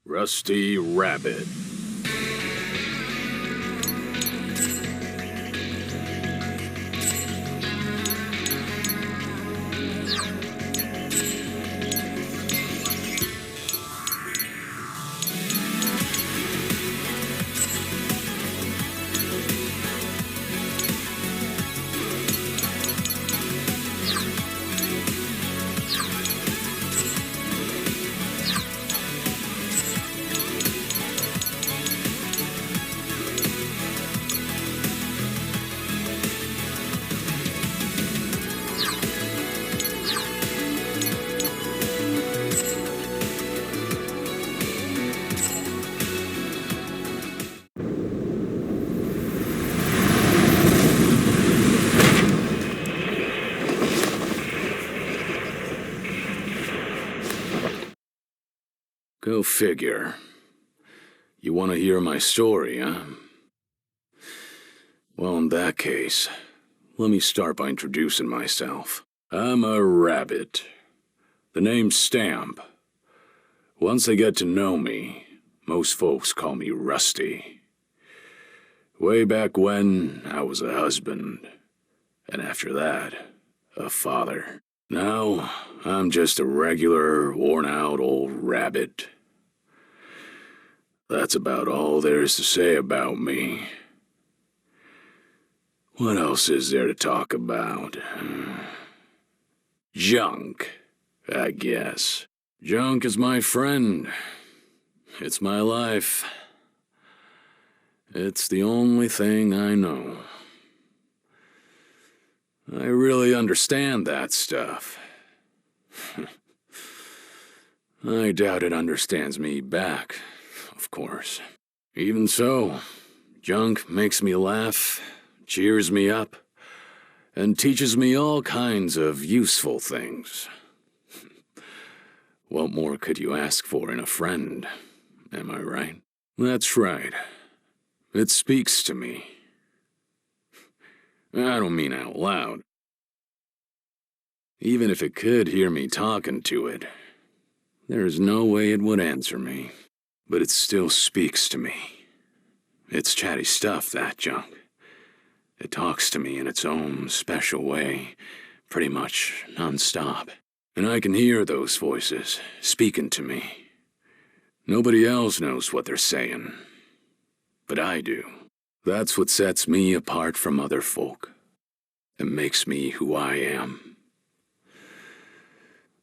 Rusty Rabbit. Go figure. You want to hear my story, huh? Well, in that case, let me start by introducing myself. I'm a rabbit. The name's Stamp. Once they get to know me, most folks call me Rusty. Way back when, I was a husband. And after that, a father. Now, I'm just a regular, worn-out old rabbit. That's about all there is to say about me. What else is there to talk about? Junk, I guess. Junk is my friend. It's my life. It's the only thing I know. I really understand that stuff. I doubt it understands me back, of course. Even so, junk makes me laugh, cheers me up, and teaches me all kinds of useful things. What more could you ask for in a friend, am I right? That's right. It speaks to me. I don't mean out loud. Even if it could hear me talking to it, there is no way it would answer me. But it still speaks to me. It's chatty stuff, that junk. It talks to me in its own special way, pretty much non-stop. And I can hear those voices speaking to me. Nobody else knows what they're saying, but I do. That's what sets me apart from other folk, and makes me who I am.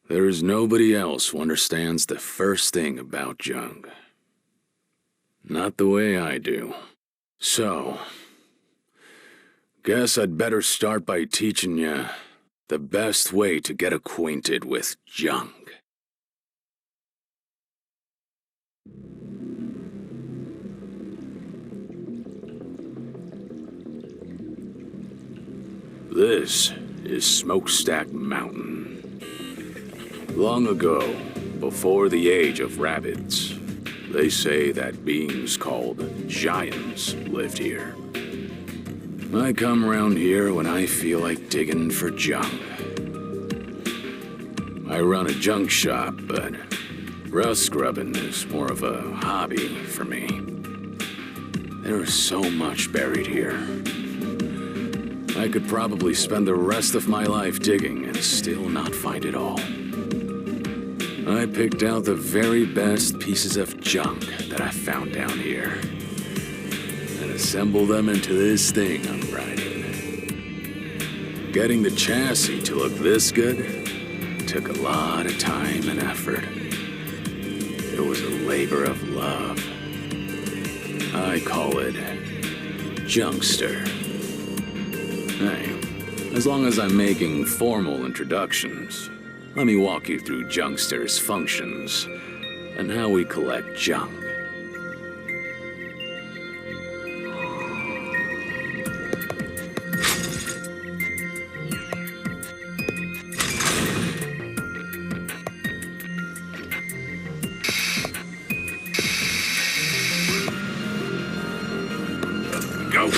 There is nobody else who understands the first thing about junk. Not the way I do. So, guess I'd better start by teaching you the best way to get acquainted with junk. This is Smokestack Mountain. Long ago, before the age of rabbits, they say that beings called giants lived here. I come around here when I feel like digging for junk. I run a junk shop, but rust scrubbing is more of a hobby for me. There is so much buried here. I could probably spend the rest of my life digging and still not find it all. I picked out the very best pieces of junk that I found down here and assembled them into this thing I'm riding. Getting the chassis to look this good took a lot of time and effort. It was a labor of love. I call it Junkster. Hey, as long as I'm making formal introductions, let me walk you through Junkster's functions and how we collect junk. Go!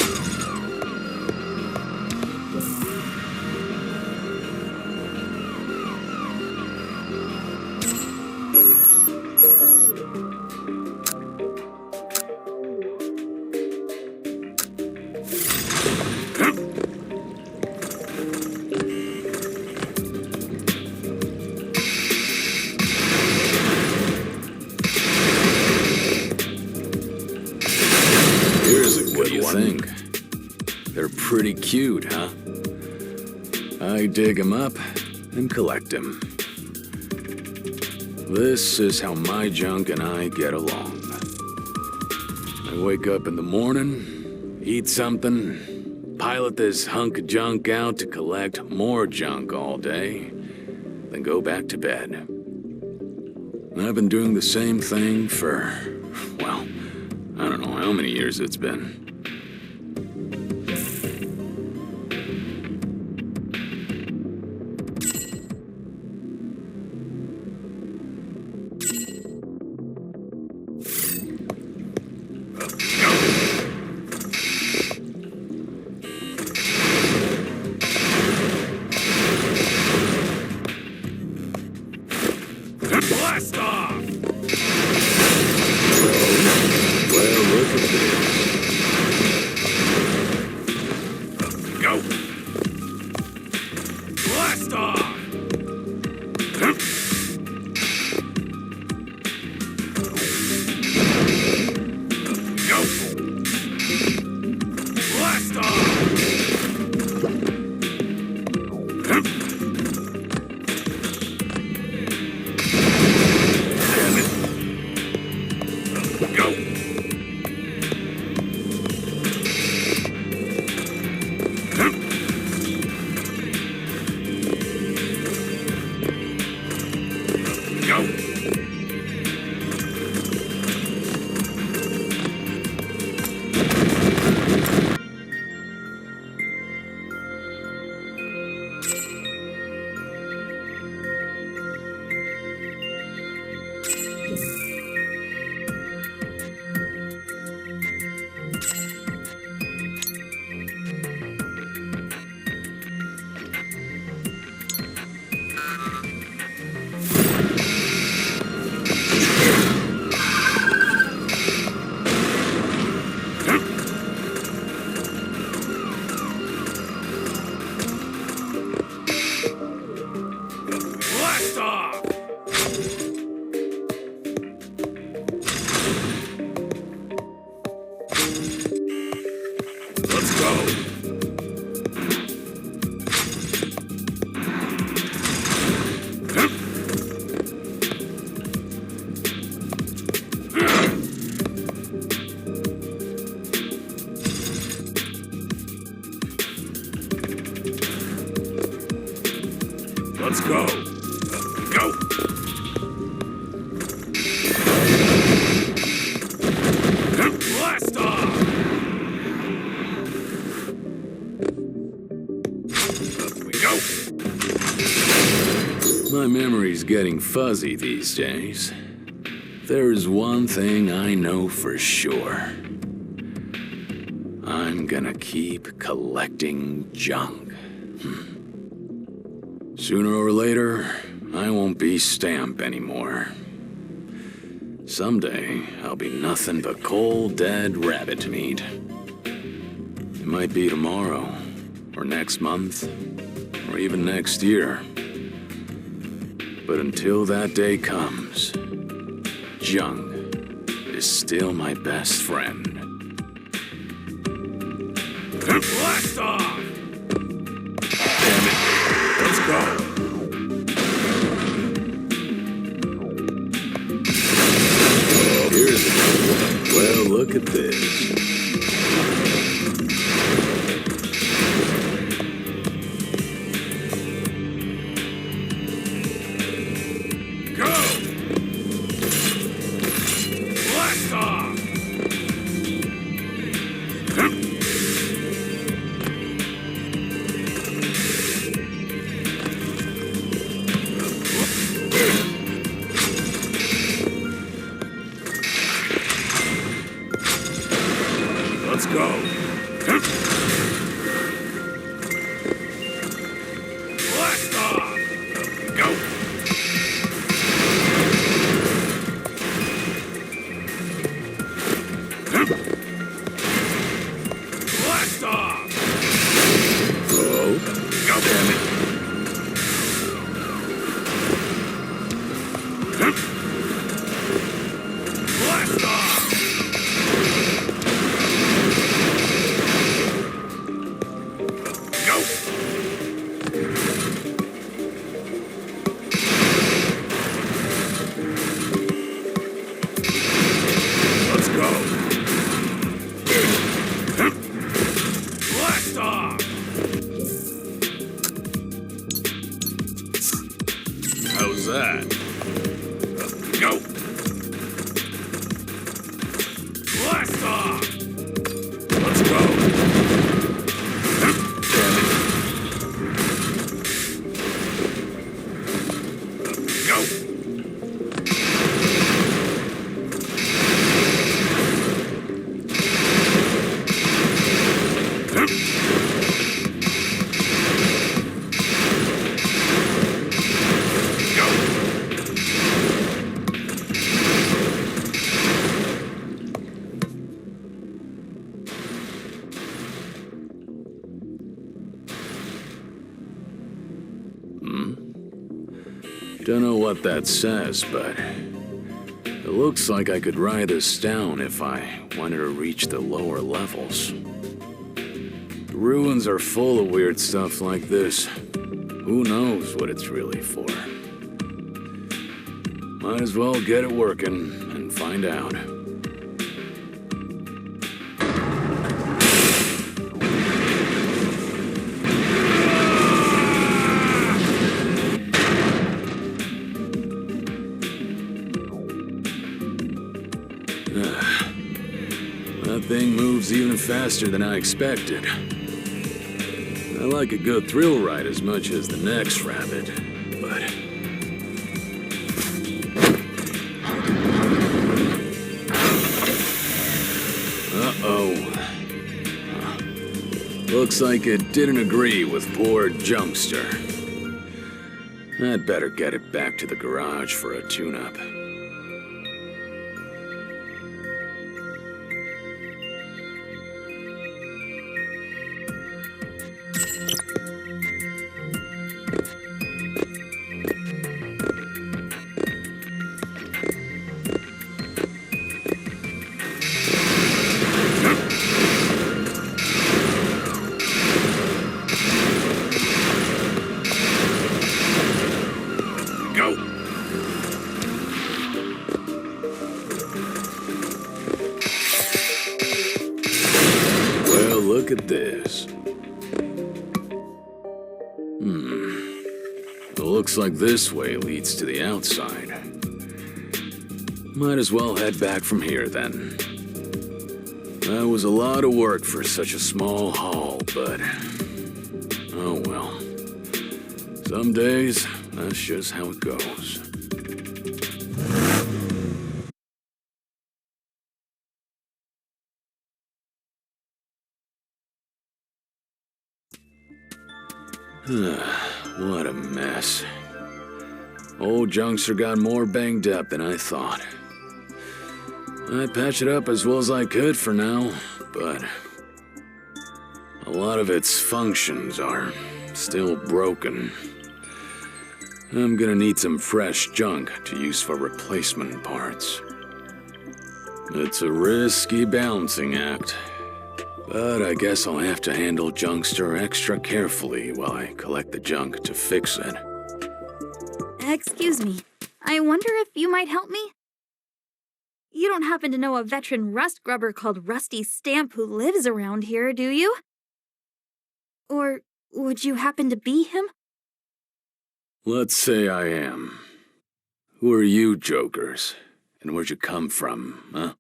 think? They're pretty cute, huh? I dig 'em up and collect 'em. This is how my junk and I get along. I wake up in the morning, eat something, pilot this hunk of junk out to collect more junk all day, then go back to bed. I've been doing the same thing for, well, I don't know how many years it's been. Blast off! Well, look at this. Go! Blast off! Go! Blast off! Blast off! Let's go! Let's go! Go! Blast off! Up we go! My memory's getting fuzzy these days. There's one thing I know for sure. I'm gonna keep collecting junk. Sooner or later, I won't be Stamp anymore. Someday, I'll be nothing but cold, dead rabbit meat. It might be tomorrow, or next month, or even next year. But until that day comes, junk is still my best friend. Blast off! Damn it. Let's go! Here's it. Well, look at this. Go! Blast off! Let's go! Blast off! Go! Blast off! Oh, Go! damn it. Blast off! off! Let's go! Go! Don't know what that says, but it looks like I could write this down if I wanted to reach the lower levels. The ruins are full of weird stuff like this. Who knows what it's really for? Might as well get it working and find out. That thing moves even faster than I expected. I like a good thrill ride as much as the next rabbit, but... Uh-oh. Looks like it didn't agree with poor Junkster. I'd better get it back to the garage for a tune-up. Look at this. It looks like this way leads to the outside. Might as well head back from here then. That was a lot of work for such a small haul, but... oh well. Some days, that's just how it goes. What a mess. Old Junkster got more banged up than I thought. I patched it up as well as I could for now, but a lot of its functions are still broken. I'm gonna need some fresh junk to use for replacement parts. It's a risky balancing act. But I guess I'll have to handle Junkster extra carefully while I collect the junk to fix it. Excuse me, I wonder if you might help me? You don't happen to know a veteran rust grubber called Rusty Stamp who lives around here, do you? Or would you happen to be him? Let's say I am. Who are you, jokers? And where'd you come from, huh?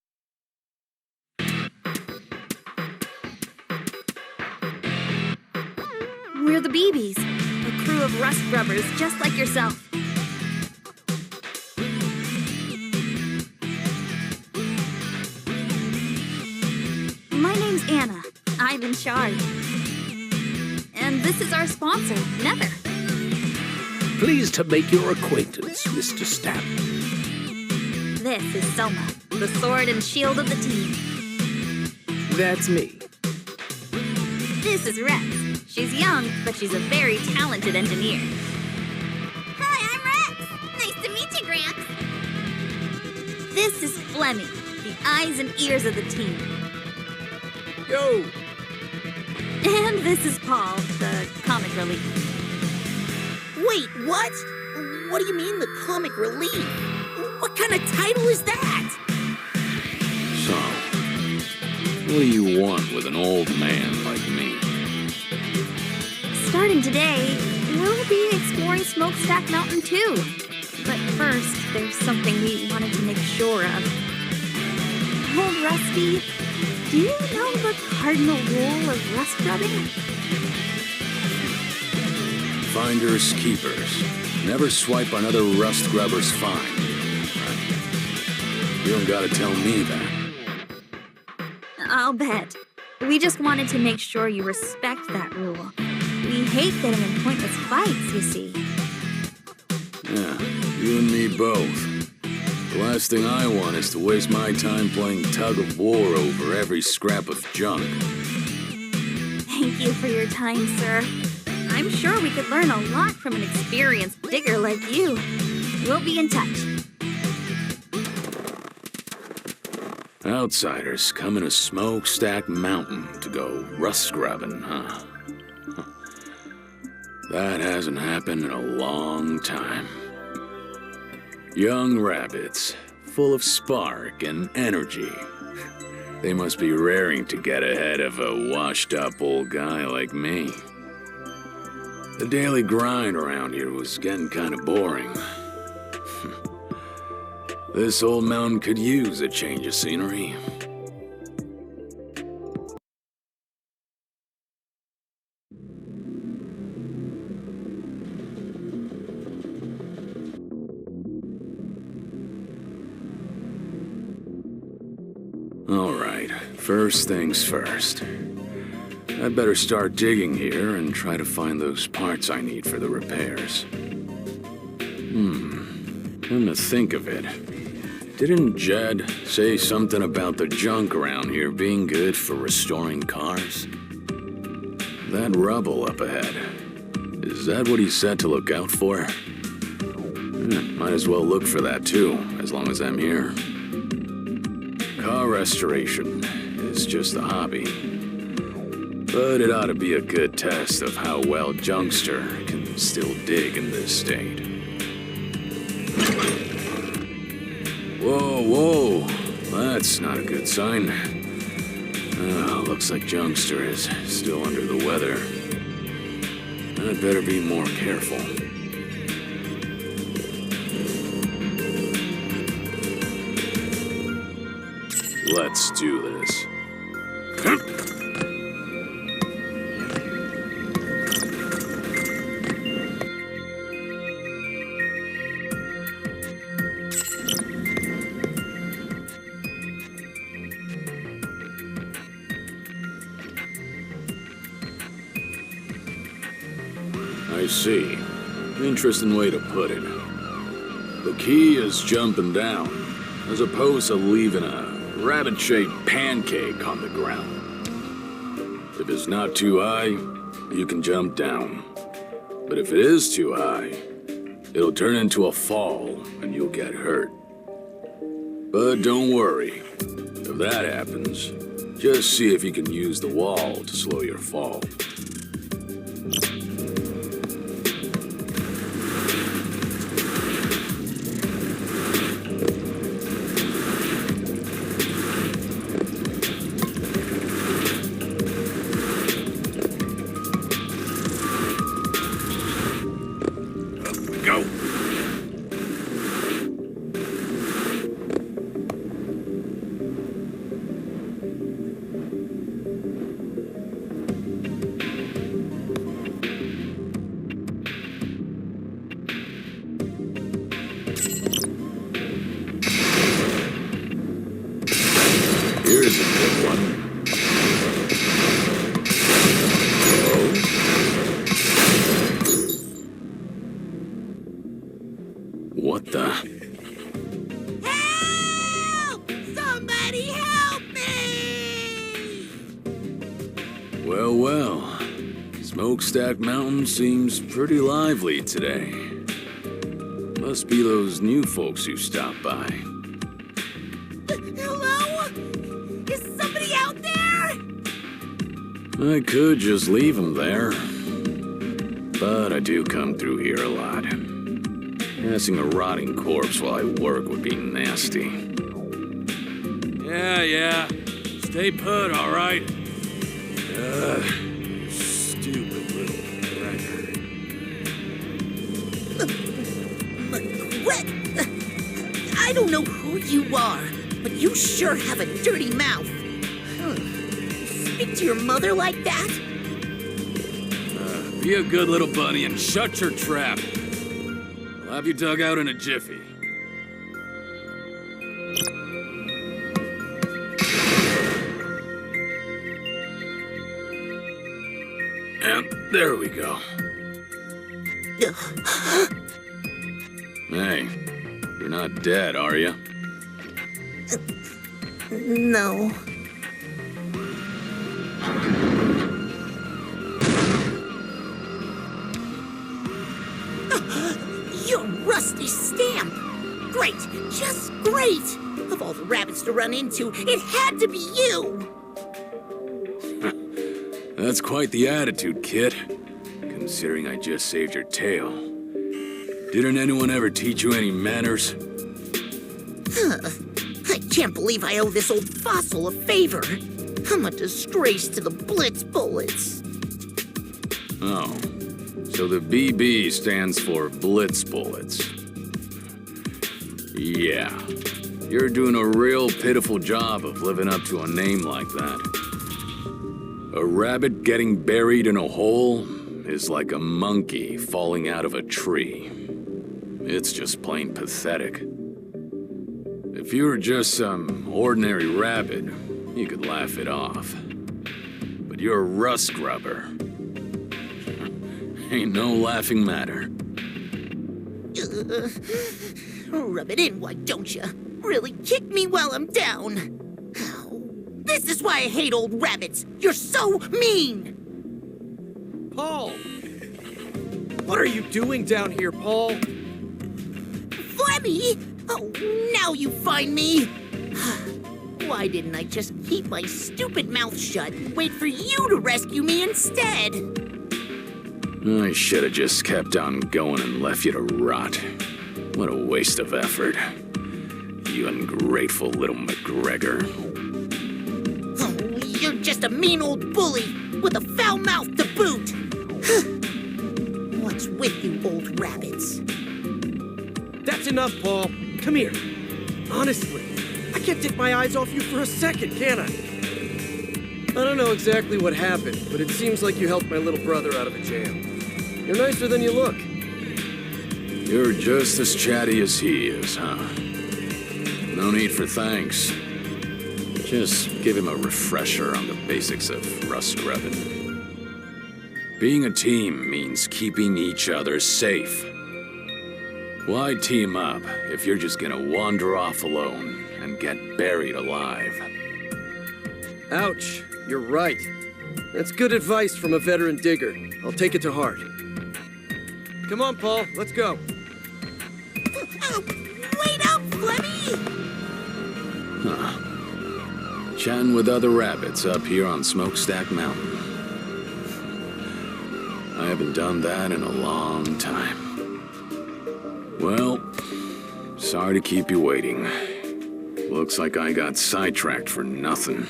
We're the BBs, a crew of rust grubbers just like yourself. My name's Anna. I'm in charge. And this is our sponsor, Nether. Pleased to make your acquaintance, Mr. Stamp. This is Selma, the sword and shield of the team. That's me. This is Rex. She's young, but she's a very talented engineer. Hi, I'm Rex. Nice to meet you, Gramps. This is Flemmy, the eyes and ears of the team. Yo! And this is Paul, the comic relief. Wait, what? What do you mean the comic relief? What kind of title is that? So, what do you want with an old man like me? Starting today, we'll be exploring Smokestack Mountain too. But first, there's something we wanted to make sure of. Old Rusty, Do you know the cardinal rule of rust grubbing? Finders keepers. Never swipe on other rust grubbers' find. You don't gotta tell me that. I'll bet. We just wanted to make sure you respect that rule. We hate getting in pointless fights, you see. Yeah, you and me both. The last thing I want is to waste my time playing tug of war over every scrap of junk. Thank you for your time, sir. I'm sure we could learn a lot from an experienced digger like you. We'll be in touch. Outsiders come in a smokestack mountain to go rust scrubbing, huh? That hasn't happened in a long time. Young rabbits, full of spark and energy. They must be raring to get ahead of a washed-up old guy like me. The daily grind around here was getting kind of boring. This old mountain could use a change of scenery. All right, first things first. I'd better start digging here and try to find those parts I need for the repairs. Come to think of it, didn't Jed say something about the junk around here being good for restoring cars? That rubble up ahead, is that what he said to look out for? Might as well look for that too, as long as I'm here. Car restoration is just a hobby, but it ought to be a good test of how well Junkster can still dig in this state. Whoa, whoa, that's not a good sign. Looks like Junkster is still under the weather. I'd better be more careful. Let's do this. I see. Interesting way to put it. The key is jumping down, as opposed to leaving a rabbit-shaped pancake on the ground. If it's not too high, you can jump down. But if it is too high, it'll turn into a fall and you'll get hurt. But don't worry. If that happens, just see if you can use the wall to slow your fall. Go! Here's a good one. What the? Help! Somebody help me! Well, well. Smokestack Mountain seems pretty lively today. Must be those new folks who stopped by. Hello? Is somebody out there? I could just leave them there. But I do come through here a lot. Passing a rotting corpse while I work would be nasty. Yeah. Stay put, all right? You stupid little wrecker. What? I don't know who you are, but you sure have a dirty mouth. Speak to your mother like that? Be a good little bunny and shut your trap. I'll have you dug out in a jiffy. And there we go. Hey, you're not dead, are you? No. Your rusty stamp! Great, just great! Of all the rabbits to run into, it had to be you! That's quite the attitude, kid. Considering I just saved your tail. Didn't anyone ever teach you any manners? I can't believe I owe this old fossil a favor. I'm a disgrace to the Blitz bullets. Oh, so the BB stands for Blitz Bullets. Yeah, you're doing a real pitiful job of living up to a name like that. A rabbit getting buried in a hole is like a monkey falling out of a tree. It's just plain pathetic. If you were just some ordinary rabbit, you could laugh it off. But you're a rust grubber. Ain't no laughing matter. Rub it in, why don't you? Really kick me while I'm down. This is why I hate old rabbits. You're so mean. Paul! What are you doing down here, Paul? Flemmy! Oh, now you find me. Why didn't I just keep my stupid mouth shut and wait for you to rescue me instead? I should have just kept on going and left you to rot. What a waste of effort. You ungrateful little McGregor. Oh, you're just a mean old bully with a foul mouth to boot. What's with you old rabbits? That's enough, Paul. Come here. Honestly, I can't take my eyes off you for a second, can I? I don't know exactly what happened, but it seems like you helped my little brother out of a jam. You're nicer than you look. You're just as chatty as he is, huh? No need for thanks. Just give him a refresher on the basics of rust grubbing. Being a team means keeping each other safe. Why team up if you're just gonna wander off alone and get buried alive? Ouch. You're right. That's good advice from a veteran digger. I'll take it to heart. Come on, Paul. Let's go. Wait up, Flemmy! Huh. Chatting with other rabbits up here on Smokestack Mountain. I haven't done that in a long time. Well, sorry to keep you waiting. Looks like I got sidetracked for nothing.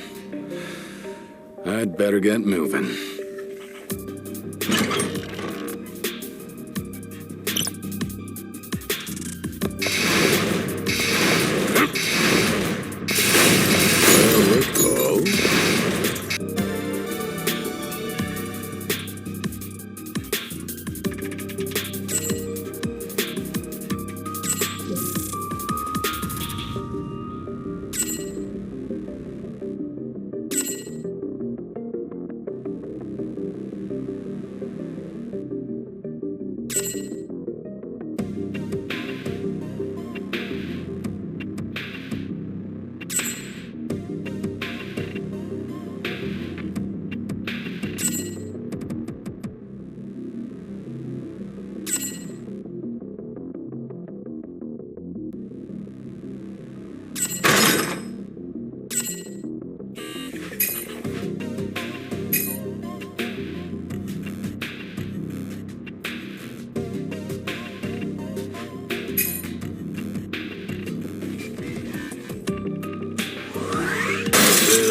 I'd better get moving. There we go.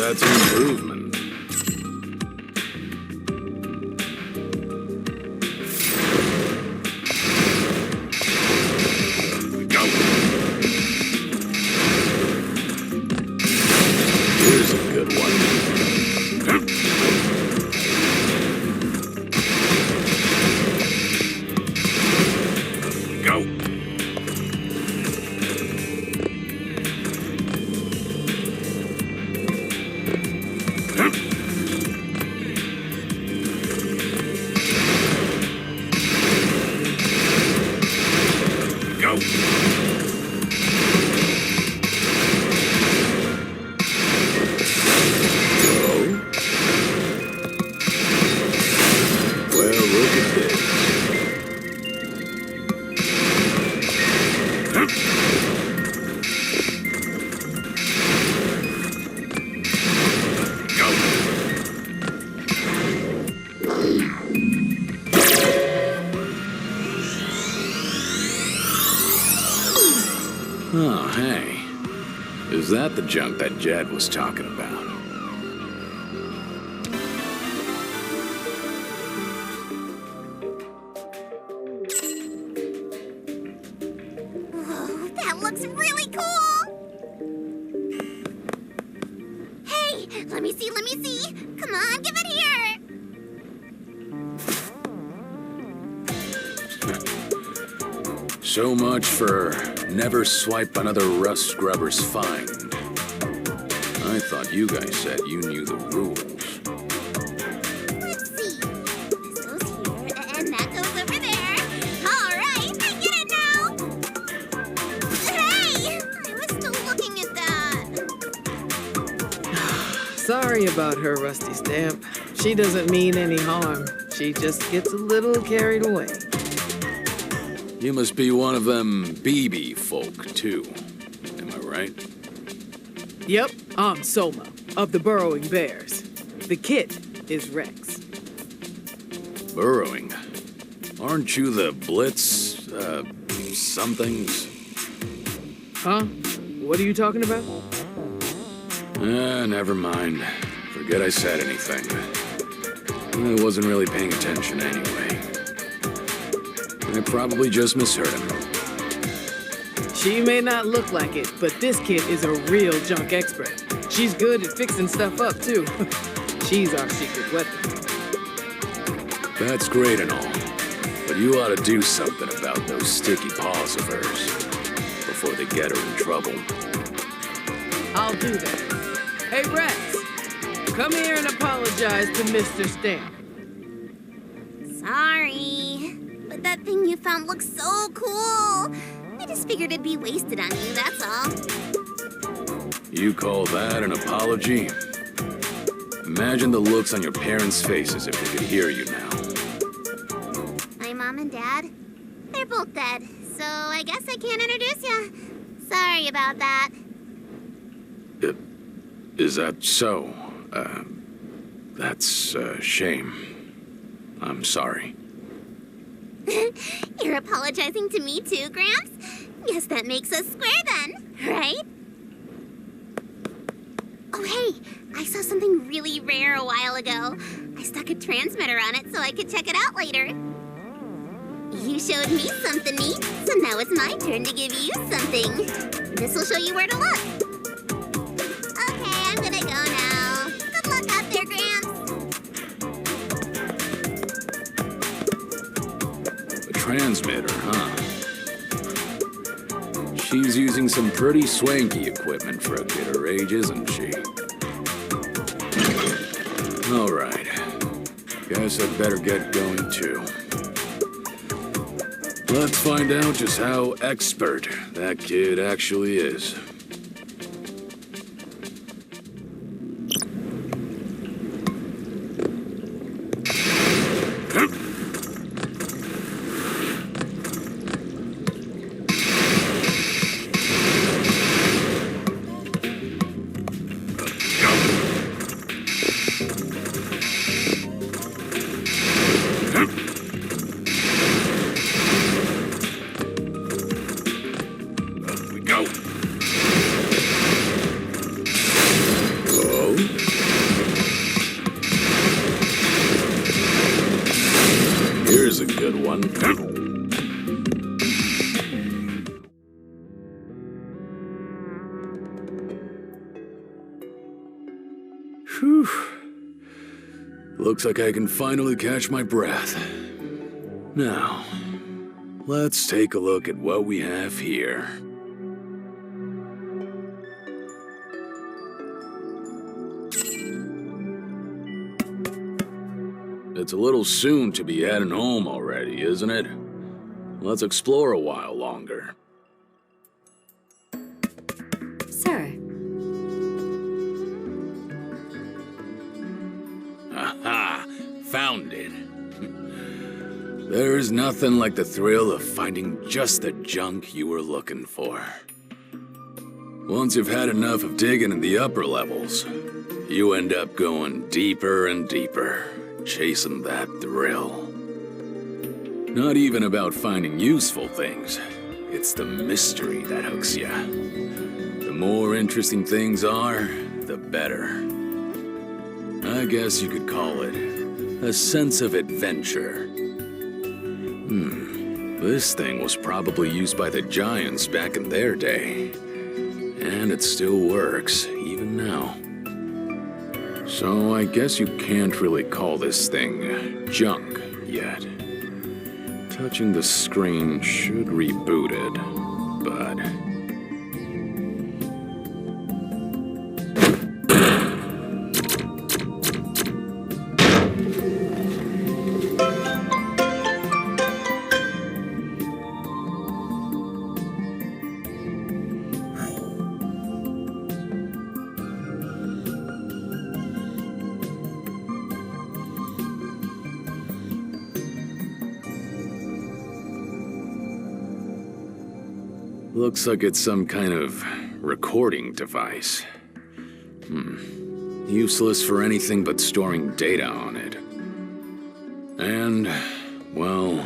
That's an improvement. Go. Here's a good one. Is that the junk that Jed was talking about? Whoa, that looks really cool! Hey, let me see, let me see. Come on, give it here! So much for never swipe another rust scrubber's find. I thought you guys said you knew the rules. Let's see. This goes here, and that goes over there. All right, I get it now! Hey! I was still looking at that. Sorry about her, Rusty Stamp. She doesn't mean any harm. She just gets a little carried away. You must be one of them BB folk, too. Am I right? Yep, I'm Soma, of the Burrowing Bears. The kit is Rex. Burrowing? Aren't you the Blitz, somethings? Huh? What are you talking about? Never mind. Forget I said anything. I wasn't really paying attention anyway. I probably just misheard him. She may not look like it, but this kid is a real junk expert. She's good at fixing stuff up, too. She's our secret weapon. That's great and all, but you ought to do something about those sticky paws of hers before they get her in trouble. I'll do that. Hey, Rex, come here and apologize to Mr. Stamp. Sorry. But that thing you found looks so cool. I just figured it'd be wasted on you, that's all. You call that an apology? Imagine the looks on your parents' faces if they could hear you now. My mom and dad, they're both dead, so I guess I can't introduce you. Sorry about that. Is that so? That's a shame. I'm sorry. You're apologizing to me too, Gramps? Guess that makes us square then, right? Oh, hey, I saw something really rare a while ago. I stuck a transmitter on it so I could check it out later. You showed me something neat, so now it's my turn to give you something. This will show you where to look. Okay, I'm gonna go now. Good luck out there, Gramps. Transmitter, huh? She's using some pretty swanky equipment for a kid her age, isn't she? All right. Guess I'd better get going, too. Let's find out just how expert that kid actually is. Here's a good one. Whew. Looks like I can finally catch my breath. Now, let's take a look at what we have here. It's a little soon to be heading home already, isn't it? Let's explore a while longer. Sir. Aha! Found it. There's nothing like the thrill of finding just the junk you were looking for. Once you've had enough of digging in the upper levels, you end up going deeper and deeper, chasing that thrill. Not even about finding useful things. It's the mystery that hooks you. The more interesting things are, the better. I guess you could call it a sense of adventure. This thing was probably used by the giants back in their day. And it still works, even now. So I guess you can't really call this thing junk yet. Touching the screen should reboot it, but... Looks like it's some kind of recording device. Useless for anything but storing data on it. And, well,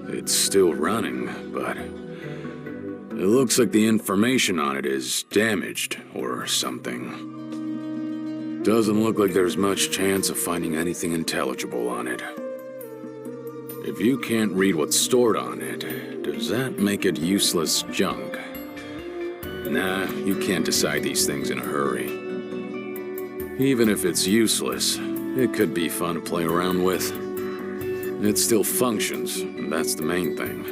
it's still running, but it looks like the information on it is damaged or something. Doesn't look like there's much chance of finding anything intelligible on it. If you can't read what's stored on it, does that make it useless junk? Nah, you can't decide these things in a hurry. Even if it's useless, it could be fun to play around with. It still functions, and that's the main thing.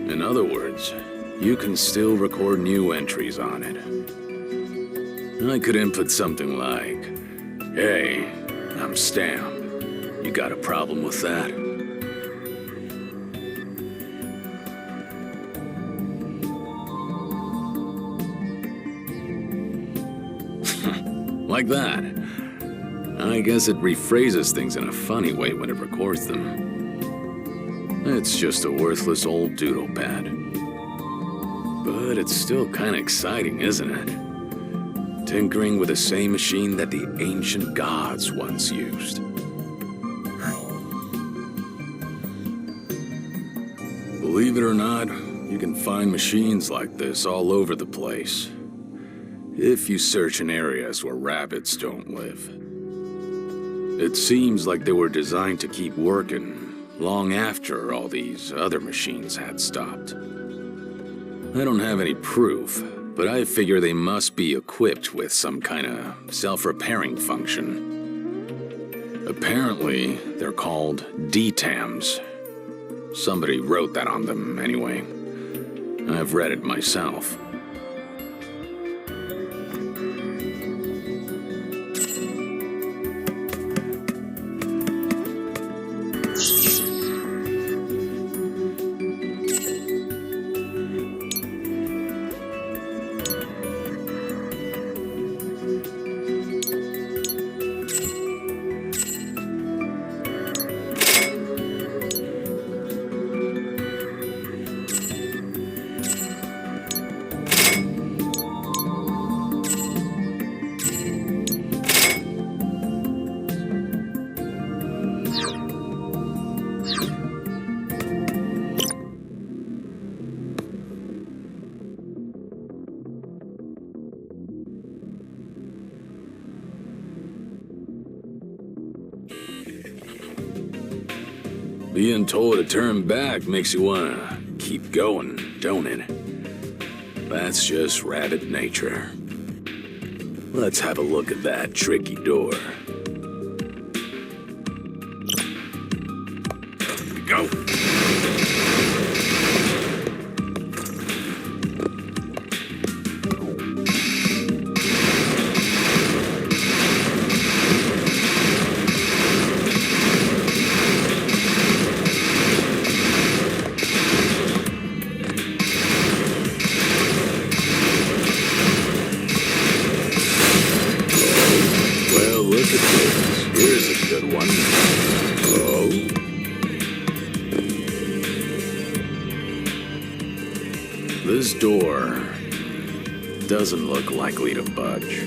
In other words, you can still record new entries on it. I could input something like, "Hey, I'm Stamp. You got a problem with that?" Like that. I guess it rephrases things in a funny way when it records them. It's just a worthless old doodle pad. But it's still kinda exciting, isn't it? Tinkering with the same machine that the ancient gods once used. Believe it or not, you can find machines like this all over the place. If you search in areas where rabbits don't live. It seems like they were designed to keep working long after all these other machines had stopped. I don't have any proof, but I figure they must be equipped with some kind of self-repairing function. Apparently, they're called DTAMs. Somebody wrote that on them, anyway. I've read it myself. Being told to turn back makes you wanna keep going, don't it? That's just rabbit nature. Let's have a look at that tricky door. Here we go. This door doesn't look likely to budge.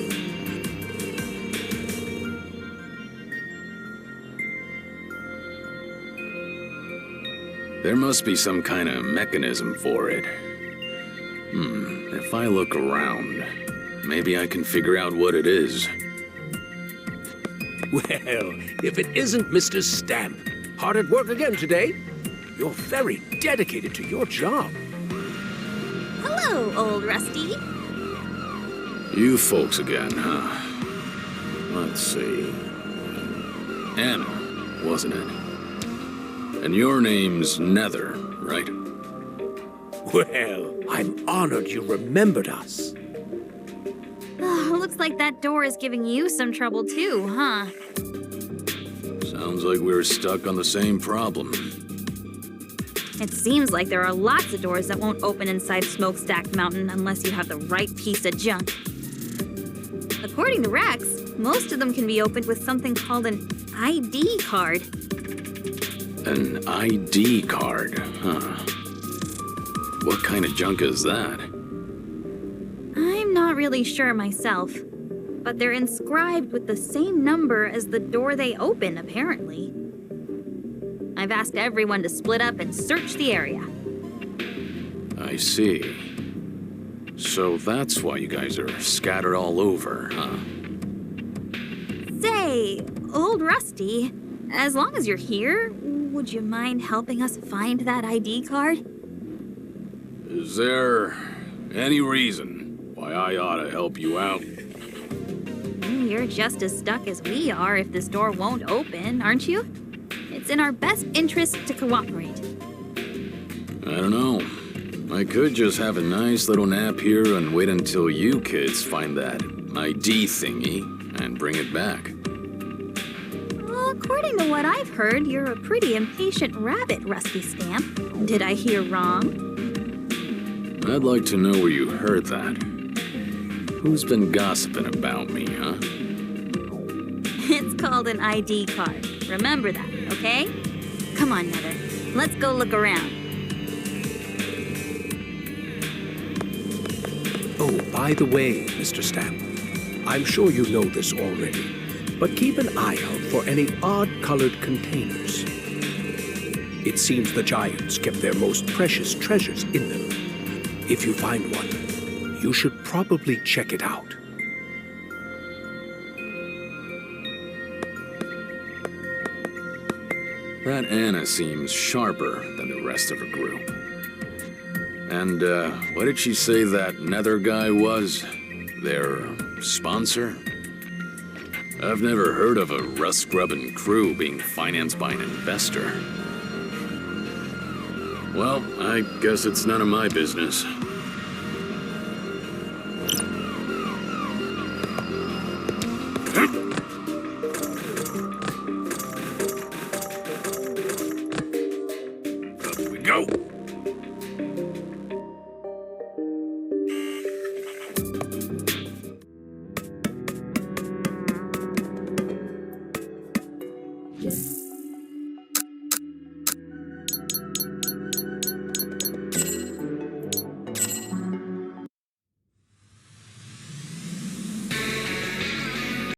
There must be some kind of mechanism for it. If If I look around, maybe I can figure out what it is. Well, if it isn't Mr. Stamp, hard at work again today. You're very dedicated to your job. Hello, old Rusty. You folks again, huh? Let's see. Anna, wasn't it? And your name's Nether, right? Well, I'm honored you remembered us. Looks like that door is giving you some trouble too, huh? Sounds like we're stuck on the same problem. It seems like there are lots of doors that won't open inside Smokestack Mountain unless you have the right piece of junk. According to Rex, most of them can be opened with something called an ID card. An ID card, huh? What kind of junk is that? I'm not really sure myself, but they're inscribed with the same number as the door they open, apparently. I've asked everyone to split up and search the area. I see. So that's why you guys are scattered all over, huh? Say, old Rusty, as long as you're here, would you mind helping us find that ID card? Is there any reason why I ought to help you out? You're just as stuck as we are if this door won't open, aren't you? It's in our best interest to cooperate. I don't know. I could just have a nice little nap here and wait until you kids find that ID thingy and bring it back. Well, according to what I've heard, you're a pretty impatient rabbit, Rusty Stamp. Did I hear wrong? I'd like to know where you heard that. Who's been gossiping about me, huh? It's called an ID card. Remember that, okay? Come on, Nether. Let's go look around. Oh, by the way, Mr. Stamp, I'm sure you know this already, but keep an eye out for any odd-colored containers. It seems the giants kept their most precious treasures in them. If you find one, you should probably check it out. That Anna seems sharper than the rest of her group. And, what did she say that Nether guy was? Their sponsor? I've never heard of a rust-grubbing crew being financed by an investor. Well, I guess it's none of my business. Up we go!